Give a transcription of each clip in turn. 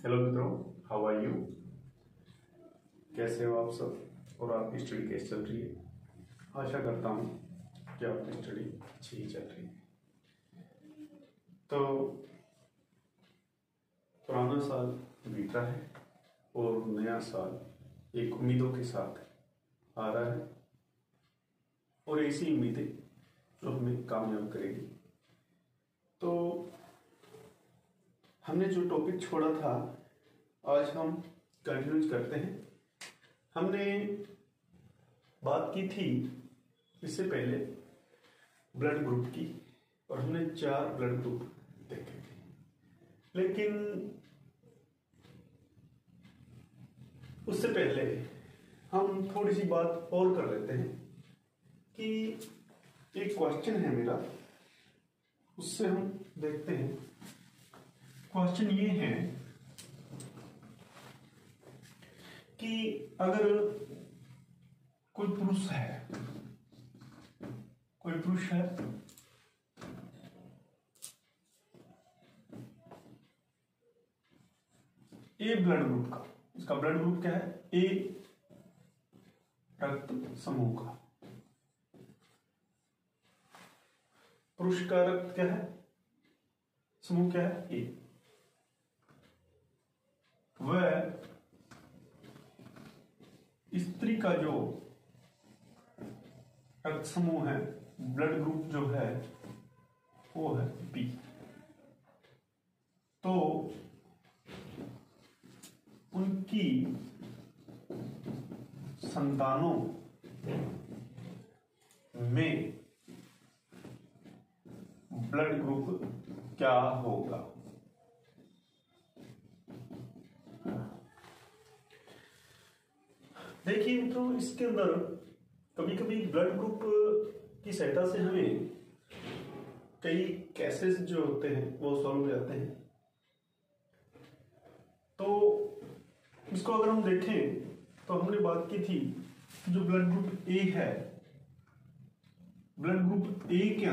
Hello मित्रों, how are you. कैसे हो आप सब और आपकी स्टडी कैसी चल रही है। आशा करता हूँ कि आपकी स्टडी अच्छी ही चल रही है। तो पुराना साल बीता है और नया साल एक उम्मीदों के साथ आ रहा है और ऐसी उम्मीदें जो हमें कामयाब करेगी। तो हमने जो टॉपिक छोड़ा था आज हम कंटिन्यू करते हैं। हमने बात की थी इससे पहले ब्लड ग्रुप की और हमने 4 ब्लड ग्रुप देखे थे, लेकिन उससे पहले हम थोड़ी सी बात और कर लेते हैं कि एक क्वेश्चन है मेरा, उससे हम देखते हैं। क्वेश्चन ये है कि अगर कोई पुरुष है ए ब्लड ग्रुप का, इसका ब्लड ग्रुप क्या है, ए रक्त समूह का। पुरुष का रक्त क्या है, समूह क्या है, ए। वह स्त्री का जो रक्त समूह है, ब्लड ग्रुप जो है वो है बी। तो उनकी संतानों में ब्लड ग्रुप क्या होगा। देखिए मित्रों, इसके अंदर कभी कभी ब्लड ग्रुप की सहायता से हमें कई केसेस जो होते हैं वो सॉल्व हो जाते हैं। तो इसको अगर हम देखें तो हमने बात की थी जो ब्लड ग्रुप ए है, ब्लड ग्रुप ए के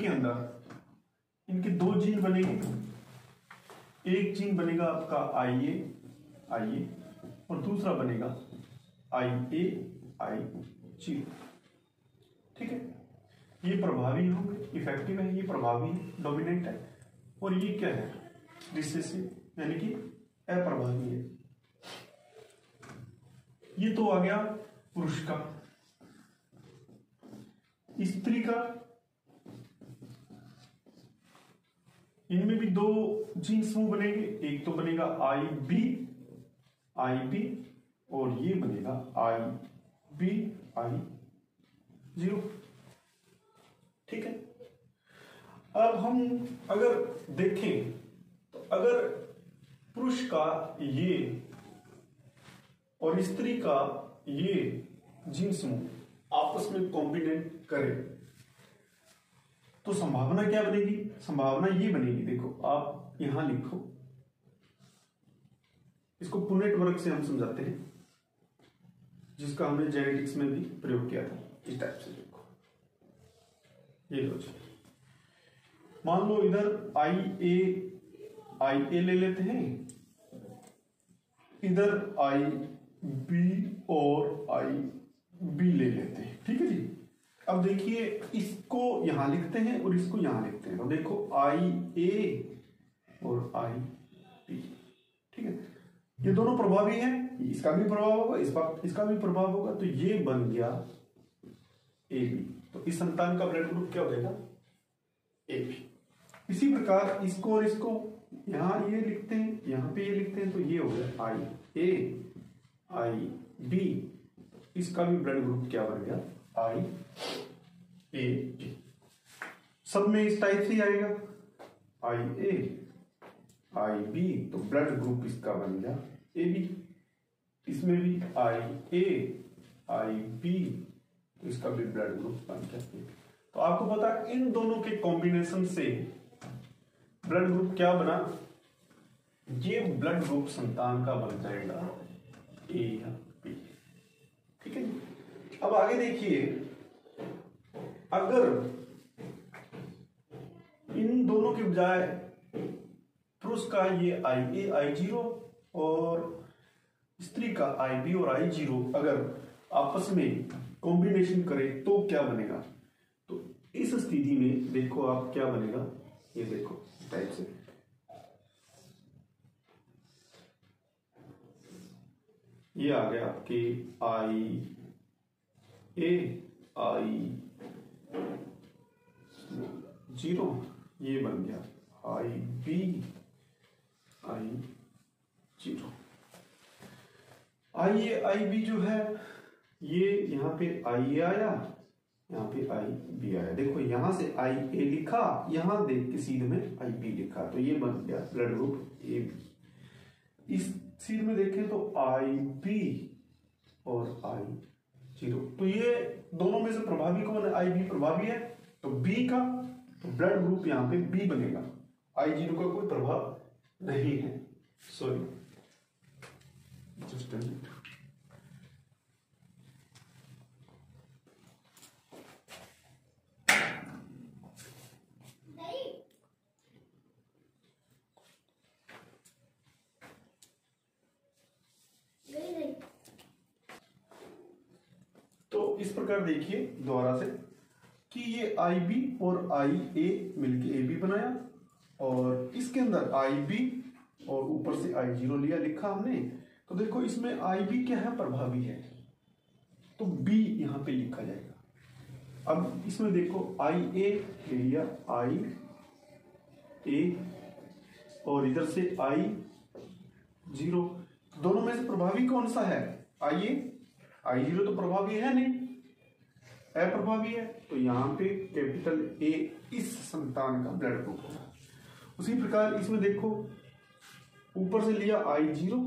अंदर इनके 2 जीन बनेंगे। एक जीन बनेगा आपका IA और दूसरा बनेगा IA। ठीक है, ये प्रभावी होंगे, इफेक्टिव है, ये प्रभावी है, डोमिनेंट है। और ये क्या है, रिसेसिव यानी कि अप्रभावी है। ये तो आ गया पुरुष का। स्त्री का, इनमें भी 2 जीन समूह बनेंगे। एक तो बनेगा IB और ये बनेगा IB0। ठीक है, अब हम अगर देखें तो अगर पुरुष का ये और स्त्री का ये जीन समूह आपस में कॉम्बिनेट करें तो संभावना क्या बनेगी, संभावना ये बनेगी। देखो आप यहां लिखो, इसको पुनेट वर्ग से हम समझाते हैं, जिसका हमने जेनेटिक्स में भी प्रयोग किया था। इस टाइप से देखो, ये लो जी, मान लो इधर IA ले लेते हैं, इधर IB और IB ले लेते हैं। ठीक है जी। अब देखिए, इसको यहां लिखते हैं और इसको यहां लिखते हैं। तो देखो IA और IB। ठीक है, ये दोनों प्रभावी हैं, इसका भी प्रभाव होगा, इसका भी प्रभाव होगा। तो ये बन गया AB। तो इस संतान का ब्लड ग्रुप क्या हो जाएगा, AB। इसी प्रकार इसको और इसको यहां ये लिखते हैं, यहां पे ये लिखते हैं, तो ये हो गया IA IB। इसका भी ब्लड ग्रुप क्या बन गया, IA। सब में इस टाइप से आएगा, IA IB, तो ब्लड ग्रुप इसका बन गया AB। इसमें भी IA IB, तो इसका भी ब्लड ग्रुप बन गया AB। तो आपको पता है इन दोनों के कॉम्बिनेशन से ब्लड ग्रुप क्या बना, ये ब्लड ग्रुप संतान का बन जाएगा A या B। ठीक है, अब आगे देखिए, अगर इन दोनों के बजाय पुरुष का ये IA I0 और स्त्री का IB और I0 अगर आपस में कॉम्बिनेशन करें तो क्या बनेगा। तो इस स्थिति में देखो आप क्या बनेगा, ये देखो टाइप से ये आ गया आपके IA I0, ये बन गया IB I0। IA IB जो है ये यहाँ पे IA आया, यहाँ पे IB आया। देखो यहां से IA लिखा, यहां देख के सीध में IB लिखा, तो ये बन गया ब्लड ग्रुप AB। इस सीध में देखें तो IB और I0, तो ये दोनों में से प्रभावी कौन है, IB प्रभावी है, तो B का तो ब्लड ग्रुप यहाँ पे B बनेगा। I0 का कोई प्रभाव नहीं है, सॉरी जस्ट तो इस प्रकार देखिए दोबारा से कि ये IB और IA मिलके AB बनाया, और इसके अंदर IB और ऊपर से I0 लिया, लिखा हमने। तो देखो इसमें IB क्या है, प्रभावी है, तो B यहां पे लिखा जाएगा। अब इसमें देखो IA ले लिया, IA और इधर से I0, दोनों में से प्रभावी कौन सा है, IA I0 तो प्रभावी है नहीं, अप्रभावी है, तो यहां पे कैपिटल A इस संतान का ब्लड ग्रुप होगा। उसी प्रकार इसमें देखो ऊपर से लिया I0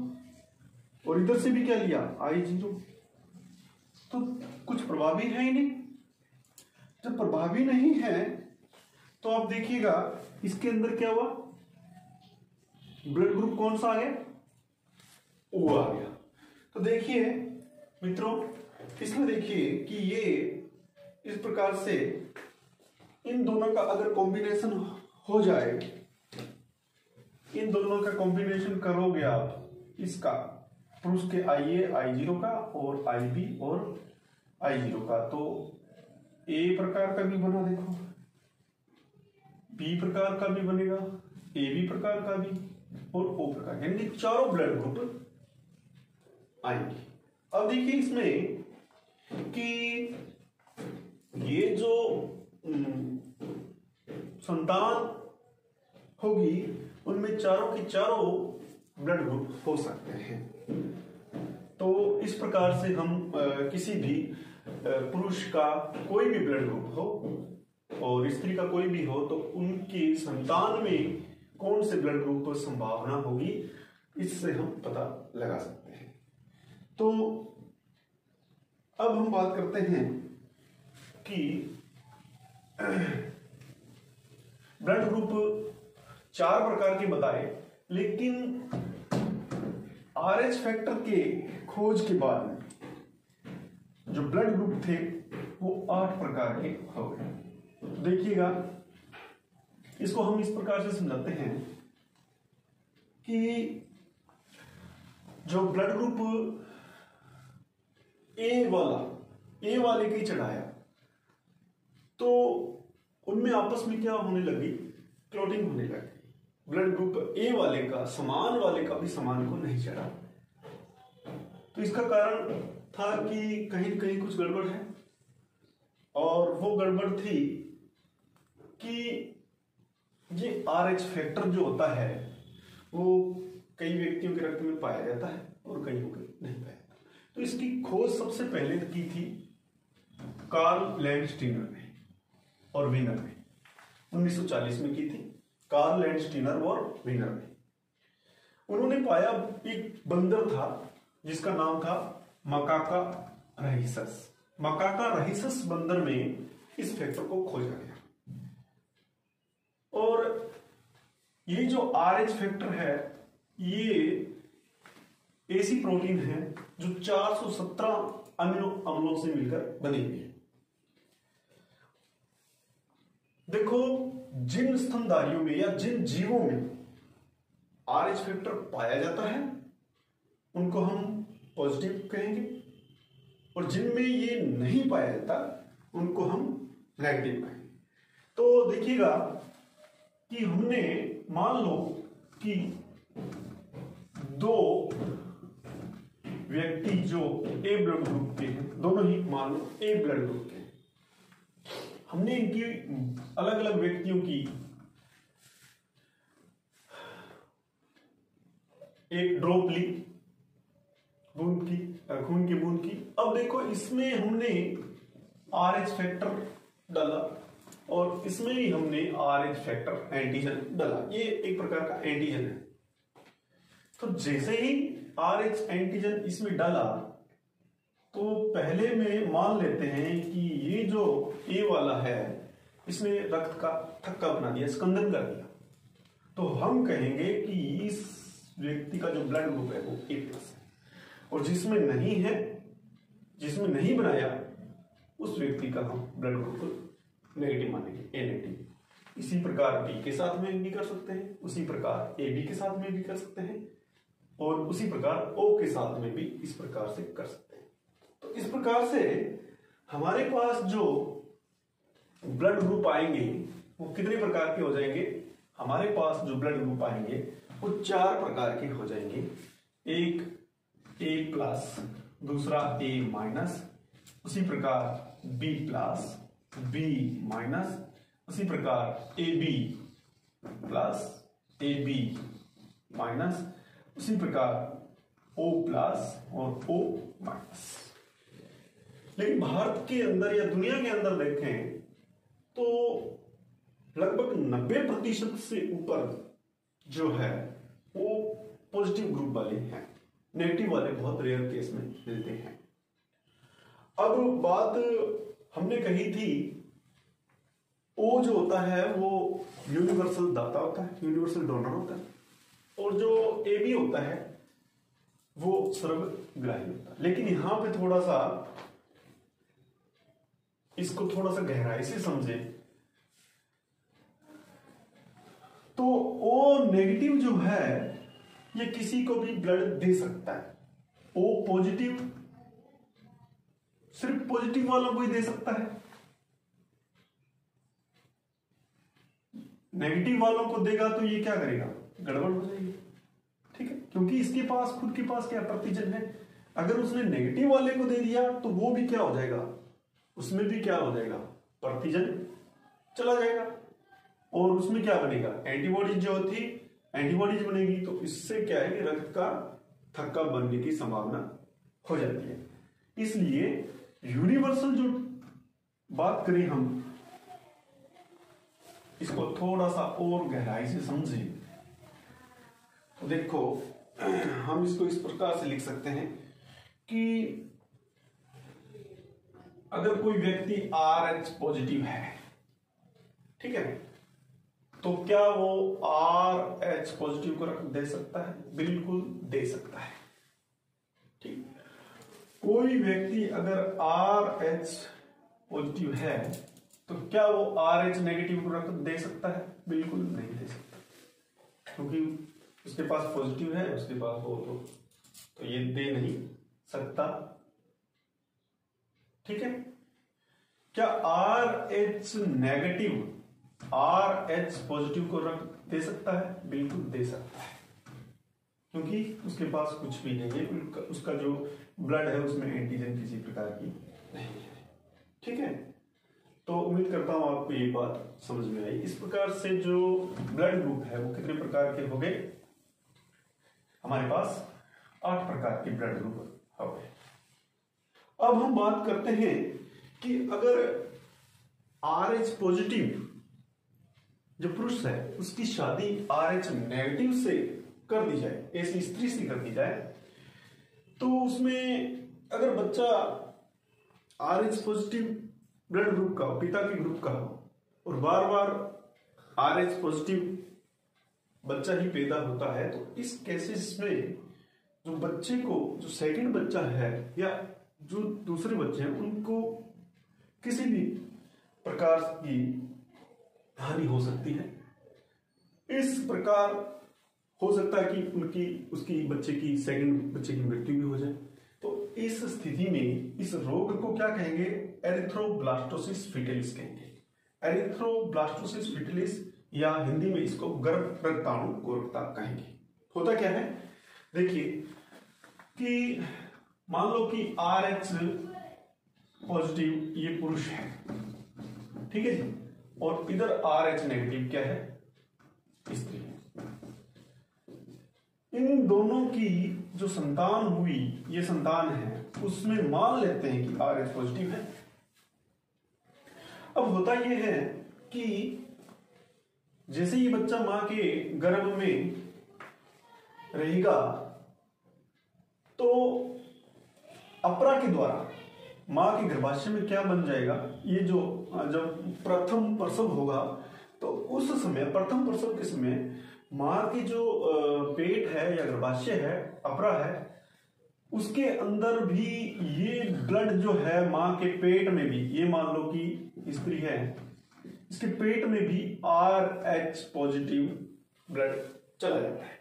और इधर से भी क्या लिया I0, तो कुछ प्रभावी है ही नहीं। जब प्रभावी नहीं है तो आप देखिएगा इसके अंदर क्या हुआ, ब्लड ग्रुप कौन सा आ गया, O आ गया। तो देखिए मित्रों इसमें देखिए कि ये इस प्रकार से इन दोनों का अगर कॉम्बिनेशन हो जाए, इन दोनों का कॉम्बिनेशन करोगे आप, इसका पुरुष के IA I0 का और IB और I0 का, तो A प्रकार का भी बना, देखो B प्रकार का भी बनेगा, AB प्रकार का भी और O प्रकार, यानी चारों ब्लड ग्रुप आएंगे। अब देखिए इसमें कि ये जो संतान होगी उनमें चारों की चारों ब्लड ग्रुप हो सकते हैं। तो इस प्रकार से हम किसी भी पुरुष का कोई भी ब्लड ग्रुप हो और स्त्री का कोई भी हो, तो उनकी संतान में कौन से ब्लड ग्रुप संभावना होगी, इससे हम पता लगा सकते हैं। तो अब हम बात करते हैं कि ब्लड ग्रुप 4 प्रकार के बताए, लेकिन RH फैक्टर के खोज के बाद में जो ब्लड ग्रुप थे वो 8 प्रकार के हो गए। देखिएगा इसको हम इस प्रकार से समझाते हैं कि जो ब्लड ग्रुप ए वाले की चढ़ाया तो उनमें आपस में क्या होने लगी, क्लॉटिंग होने लगी। ब्लड ग्रुप ए वाले का समान वाले का भी समान को नहीं चढ़ा, तो इसका कारण था कि कहीं न कहीं कुछ गड़बड़ है, और वो गड़बड़ थी कि ये RH फैक्टर जो होता है वो कई व्यक्तियों के रक्त में पाया जाता है और कईयों के नहीं पाया जाता। तो इसकी खोज सबसे पहले की थी कार्ल लैंडस्टीनर ने और वीनर ने, 1940 में की थी कार्ल लैंडस्टीनर और वीनर ने। उन्होंने पाया एक बंदर था जिसका नाम था मकाका रहीसस। मकाका रहीसस बंदर में इस फैक्टर को खोजा गया, और ये जो RH फैक्टर है ये ऐसी प्रोटीन है जो 417 अमीनो अम्लों से मिलकर बनी हुई है। देखो, जिन स्तनधारियों में या जिन जीवों में RH फैक्टर पाया जाता है उनको हम पॉजिटिव कहेंगे, और जिनमें ये नहीं पाया जाता उनको हम नेगेटिव कहेंगे। तो देखिएगा कि हमने मान लो कि दो व्यक्ति जो ए ब्लड ग्रुप के हैं, दोनों ही मान लो ए ब्लड ग्रुप के हैं, हमने इनकी अलग अलग व्यक्तियों की एक ड्रॉप ली बूंद की, खून की बूंद की। अब देखो, इसमें हमने RH फैक्टर डाला और इसमें भी हमने RH फैक्टर एंटीजन डाला। ये एक प्रकार का एंटीजन है। तो जैसे ही RH एंटीजन इसमें डाला तो पहले में मान लेते हैं कि ये जो ए वाला है इसने रक्त का थक्का बना दिया, स्कंदन कर दिया। तो हम कहेंगे कि इस व्यक्ति का जो ब्लड ग्रुप है वो A+ है, और जिसमें नहीं है, जिसमें नहीं बनाया, उस व्यक्ति का हम ब्लड ग्रुप को नेगेटिव मानेंगे, A नेगेटिव। इसी प्रकार B के साथ में भी कर सकते हैं, उसी प्रकार AB के साथ में भी कर सकते हैं, और उसी प्रकार O के साथ में भी इस प्रकार से कर सकते हैं। तो इस प्रकार से हमारे पास जो ब्लड ग्रुप आएंगे वो कितने प्रकार के हो जाएंगे? हमारे पास जो ब्लड ग्रुप आएंगे वो 4 प्रकार के हो जाएंगे। एक A+, दूसरा A-, उसी प्रकार B+, B-, उसी प्रकार AB+, AB-, उसी प्रकार O+ और O-। लेकिन भारत के अंदर या दुनिया के अंदर देखें तो लगभग 90% से ऊपर जो है वो पॉजिटिव ग्रुप वाले हैं, नेगेटिव वाले बहुत रेयर केस में मिलते हैं। अब बात हमने कही थी, O जो होता है वो यूनिवर्सल दाता होता है, यूनिवर्सल डोनर होता है, और जो AB होता है वो सर्वग्राही होता है। लेकिन यहां पे थोड़ा सा इसको थोड़ा सा गहराई से समझे तो O नेगेटिव जो है ये किसी को भी ब्लड दे सकता है। O पॉजिटिव सिर्फ पॉजिटिव वालों को ही दे सकता है, नेगेटिव वालों को देगा तो ये क्या करेगा? गड़बड़ हो जाएगी, ठीक है, क्योंकि इसके पास खुद के पास क्या प्रतिजन है। अगर उसने नेगेटिव वाले को दे दिया तो वो भी क्या हो जाएगा? उसमें भी क्या हो जाएगा? प्रतिजन चला जाएगा, और उसमें क्या बनेगा? एंटीबॉडीज जो होती, एंटीबॉडीज बनेगी, तो इससे क्या है कि रक्त का थक्का बनने की संभावना हो जाती है। इसलिए यूनिवर्सल जो बात करें हम, इसको थोड़ा सा और गहराई से समझें तो देखो, हम इसको इस प्रकार से लिख सकते हैं कि अगर कोई व्यक्ति RH पॉजिटिव है, ठीक है, तो क्या वो RH पॉजिटिव को रक्त दे सकता है? बिल्कुल दे सकता है, ठीक। कोई व्यक्ति अगर RH पॉजिटिव है तो क्या वो RH नेगेटिव को रक्त दे सकता है? बिल्कुल नहीं दे सकता, क्योंकि उसके पास पॉजिटिव है, उसके पास वो तो ये दे नहीं सकता, ठीक है। क्या RH नेगेटिव RH पॉजिटिव को रक्त दे सकता है? बिल्कुल दे सकता है, क्योंकि उसके पास कुछ भी नहीं है, उसका जो ब्लड है उसमें एंटीजन किसी प्रकार की नहीं है, ठीक है। तो उम्मीद करता हूं आपको ये बात समझ में आई। इस प्रकार से जो ब्लड ग्रुप है वो कितने प्रकार के हो गए? हमारे पास 8 प्रकार के ब्लड ग्रुप हो गए। अब हम बात करते हैं कि अगर RH पॉजिटिव जो पुरुष है उसकी शादी RH नेगेटिव से कर दी जाए, ऐसी स्त्री से कर दी जाए, तो उसमें अगर बच्चा RH पॉजिटिव ब्लड ग्रुप का हो, पिता के ग्रुप का हो, और बार बार RH पॉजिटिव बच्चा ही पैदा होता है, तो इस केसेस में जो बच्चे को, जो सेकंड बच्चा है या जो दूसरे बच्चे हैं, उनको किसी भी प्रकार की हानि हो सकती है। इस प्रकार हो सकता है कि उसकी बच्चे की मृत्यु भी हो जाए। तो इस स्थिति में इस रोग को क्या कहेंगे? एरिथ्रोब्लास्टोसिस फिटिलिस कहेंगे। एरिथ्रोब्लास्टोसिस फिटिलिस या हिंदी में इसको गर्भ रक्ताणु कोरकता कहेंगे। होता क्या है, देखिए कि मान लो कि RH पॉजिटिव ये पुरुष है, ठीक है जी, और इधर RH नेगेटिव क्या है? स्त्री। इन दोनों की जो संतान हुई, ये संतान है, उसमें मान लेते हैं कि RH पॉजिटिव है। अब होता यह है कि जैसे ये बच्चा मां के गर्भ में रहेगा तो अपरा के द्वारा मां के गर्भाशय में क्या बन जाएगा? ये जो जब प्रथम प्रसव होगा तो उस समय प्रथम प्रसव के समय मां की जो पेट है या गर्भाशय है, अपरा है, उसके अंदर भी ये ब्लड जो है मां के पेट में भी, ये मान लो कि स्त्री है, इसके पेट में भी RH पॉजिटिव ब्लड चला जाता है।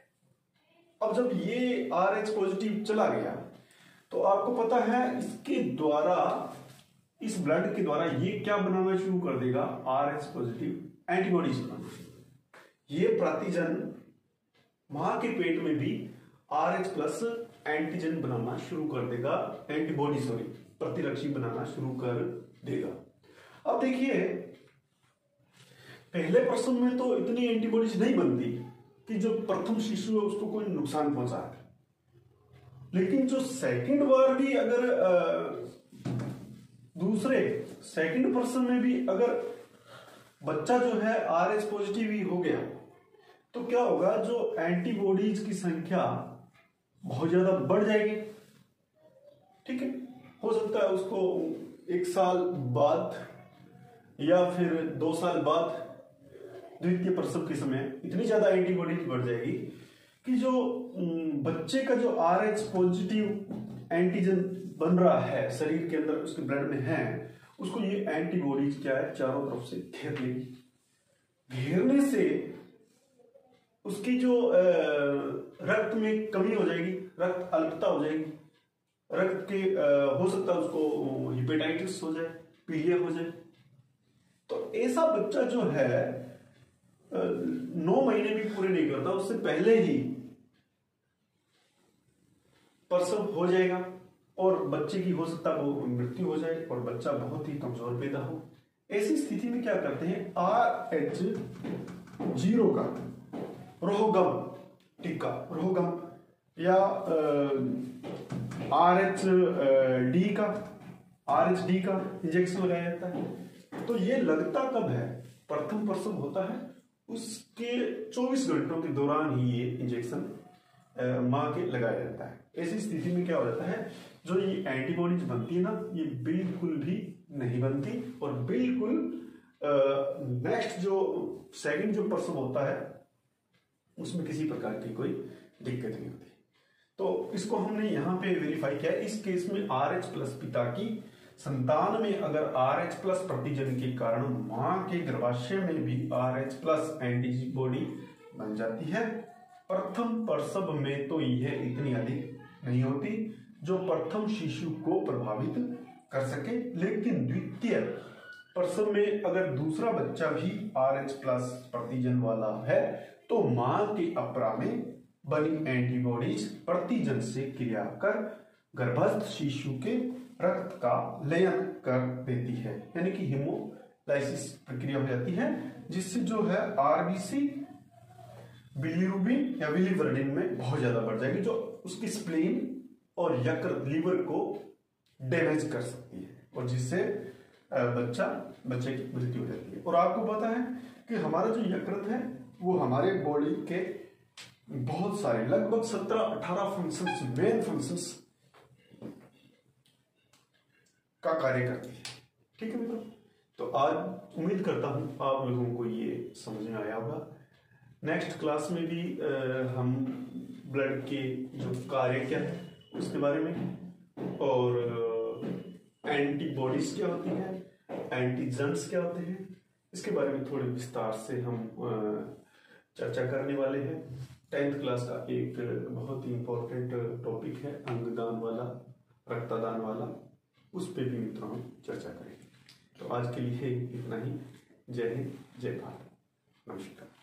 अब जब ये RH पॉजिटिव चला गया तो आपको पता है इसके द्वारा, इस ब्लड के द्वारा ये क्या बनाना शुरू कर देगा? RH पॉजिटिव एंटीबॉडीज बनाना। ये प्रतिजन मां के पेट में भी RH प्लस एंटीजन बनाना शुरू कर देगा, प्रतिरक्षी बनाना शुरू कर देगा। अब देखिए पहले प्रसव में तो इतनी एंटीबॉडीज नहीं बनती कि जो प्रथम शिशु है उसको कोई नुकसान पहुंचा है, लेकिन जो सेकंड बार भी अगर दूसरे सेकंड प्रसव में भी अगर बच्चा जो है RH पॉजिटिव ही हो गया तो क्या होगा? जो एंटीबॉडीज की संख्या बहुत ज्यादा बढ़ जाएगी, ठीक है। हो सकता है उसको 1 साल बाद या फिर 2 साल बाद द्वितीय प्रसव के समय इतनी ज्यादा एंटीबॉडीज बढ़ जाएगी कि जो बच्चे का जो RH पॉजिटिव एंटीजन बन रहा है शरीर के अंदर, उसके ब्लड में है, उसको ये एंटीबॉडीज क्या है? चारों तरफ से घेर लेगी। घेरने से उसकी जो रक्त में कमी हो जाएगी, रक्त अल्पता हो जाएगी, रक्त के हो सकता है उसको हिपेटाइटिस हो जाए, पीलिया हो जाए। तो ऐसा बच्चा जो है 9 महीने भी पूरे नहीं करता, उससे पहले ही प्रसव हो जाएगा और बच्चे की हो सकता है वो मृत्यु हो जाए और बच्चा बहुत ही कमजोर पैदा हो। ऐसी स्थिति में क्या करते हैं? RH0 का रोहगम टीका, रोहगम या RH-D का इंजेक्शन लगाया जाता है। तो ये लगता कब है? प्रथम प्रसव होता है उसके 24 घंटों के दौरान ही ये इंजेक्शन मां के लगाया जाता है। ऐसी स्थिति में क्या हो जाता है? जो ये एंटीबॉडीज बनती है ना, ये बिल्कुल भी नहीं बनती और बिल्कुल नेक्स्ट जो सेकंड जो प्रसव होता है उसमें किसी प्रकार की कोई दिक्कत नहीं होती। तो इसको हमने यहाँ पे वेरीफाई किया। इस केस में RH प्लस पिता की संतान में अगर RH प्लस प्रतिजन के कारण मां के गर्भाशय में भी RH प्लस एंटीबॉडी बन जाती है। प्रथम प्रसव में तो यह इतनी अधिक नहीं होती जो प्रथम शिशु को प्रभावित कर सके, लेकिन द्वितीय प्रसव में अगर दूसरा बच्चा भी RH प्लस प्रतिजन वाला है तो मां के अपरा में बनी एंटीबॉडीज प्रतिजन से क्रिया कर गर्भस्थ शिशु के रक्त का लयन कर देती है, यानी कि हीमोलाइसिस प्रक्रिया हो जाती है, जिससे जो है RBC बिलीरुबिन या बिलीवर्डिन में बहुत ज्यादा बढ़ जाएगी, जो उसकी स्प्लीन और यकृत लीवर को डैमेज कर सकती है और जिससे बच्चे की मृत्यु हो जाती है। और आपको पता है कि हमारा जो यकृत है वो हमारे बॉडी के बहुत सारे लगभग 17-18 फंक्शंस, मेन फंक्शंस का कार्य करती है। ठीक है मित्रों, तो आज उम्मीद करता हूं आप लोगों को ये समझ में आया होगा। नेक्स्ट क्लास में भी हम ब्लड के जो कार्य क्या है उसके बारे में और एंटीबॉडीज क्या होती है, एंटीजेंस क्या होते हैं, इसके बारे में थोड़े विस्तार से हम चर्चा करने वाले हैं। 10th क्लास का एक बहुत ही इंपॉर्टेंट टॉपिक है अंगदान वाला, रक्तदान वाला, उस पे भी मित्रों हम चर्चा करेंगे। तो आज के लिए इतना ही। जय हिंद, जय भारत, नमस्कार।